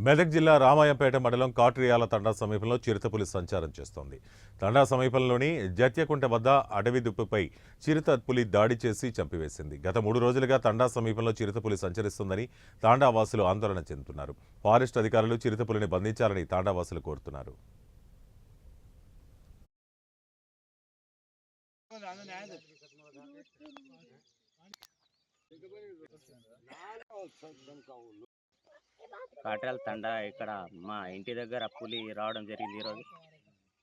మెదక్ జిల్లా రామాయంపేట మండలం కాట్రియాల తండా సమీపంలో చిరుతపులి సంచారం చేస్తోంది. తండా సమీపంలోని జత్యకుంట వద్ద అడవి దుప్పిపై చిరుతపులి దాడి చేసి చంపివేసింది. గత 3 రోజులుగా తండా సమీపంలో చిరుతపులి సంచరిస్తుందని తాండా వాసులు ఆందోళన చెందుతున్నారు. ఫారెస్ట్ అధికారులు చిరుతపులిని బంధించాలని తాండా వాసులు కోరుతున్నారు. కాట్రాల తండా ఇక్కడ మా ఇంటి దగ్గర పులి రావడం జరిగింది. ఈరోజు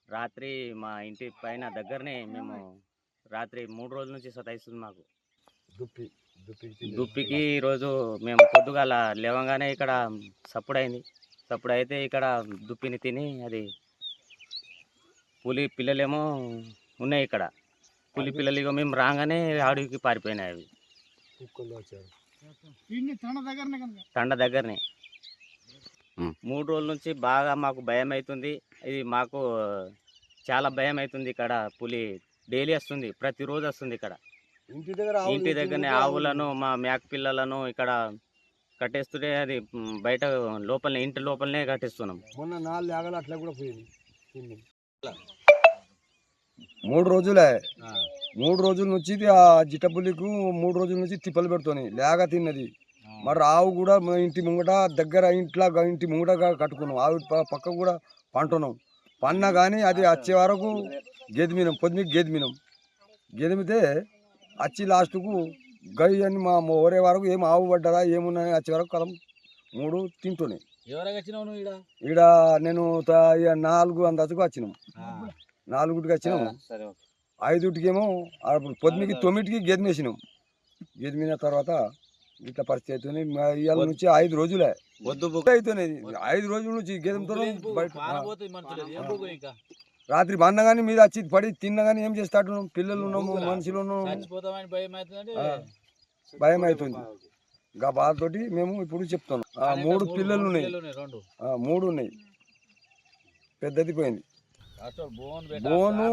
రాత్రి మా ఇంటి పైన దగ్గరనే మేము రాత్రి 3 రోజుల నుంచి సతాయిస్తుంది మాకు దుప్పికి. ఈరోజు మేము పొద్దుగాల లేవగానే ఇక్కడ సప్పుడైంది. సప్పుడైతే ఇక్కడ దుప్పిని తిని అది పులి పిల్లలేమో ఉన్నాయి. ఇక్కడ పులి పిల్లలు ఇక మేము రాగానే అడవికి పారిపోయినాయి. అవి తండ దగ్గరనే 3 రోజుల నుంచి బాగా మాకు భయం అవుతుంది. ఇది మాకు చాలా భయం అవుతుంది. ఇక్కడ పులి డైలీ వస్తుంది, ప్రతిరోజు వస్తుంది. ఇక్కడ ఇంటి దగ్గరనే ఆవులను మా మేక పిల్లలను ఇక్కడ కట్టేస్తుంటే అది బయట లోపలనే ఇంటి లోపలనే కట్టేస్తున్నాం. మొన్న 4 ఆగలు అట్లా కూడా పోయింది. 3 రోజులే 3 రోజుల నుంచి ఆ జిట్టపులికు 3 రోజుల నుంచి తిప్పలు పెడుతుంది, లేక తిన్నది. మరి ఆవు కూడా మా ఇంటి ముంగట దగ్గర ఇంటి ముంగట కట్టుకున్నాం. ఆవు పక్క కూడా పంటున్నాం. పన్నా కానీ అది వచ్చే వరకు గెదిమినాం. పొద్దుకి గెదిమితే వచ్చి లాస్ట్కు గయ్యి అని మా ఒరే వరకు ఏం ఆవు పడ్డదా ఏమున్నాయి వచ్చే వరకు కలం 3 తింటున్నాయి. ఈడ నేను 4 అందాజుకు వచ్చినాం. 4కి వచ్చినాము. 5టికేమో పొద్దుకి 9కి గెదిమేసినాం. గెదిమిన తర్వాత ఇట్లా పరిస్థితి అవుతుంది. ఇవాళ నుంచి 5 రోజులే అవుతున్నాయి. 5 రోజుల నుంచి గెదంతో రాత్రి బండ కానీ మీద వచ్చి పడి తిన్నా కానీ ఏం చేస్తాడు. పిల్లలు ఉన్నాము, మనుషులు ఉన్నాము, భయం అవుతుంది. ఇంకా బాధతోటి మేము ఇప్పుడు చెప్తున్నాం. 3 పిల్లలు ఉన్నాయి, 3 ఉన్నాయి. పెద్దది పోయింది బోను.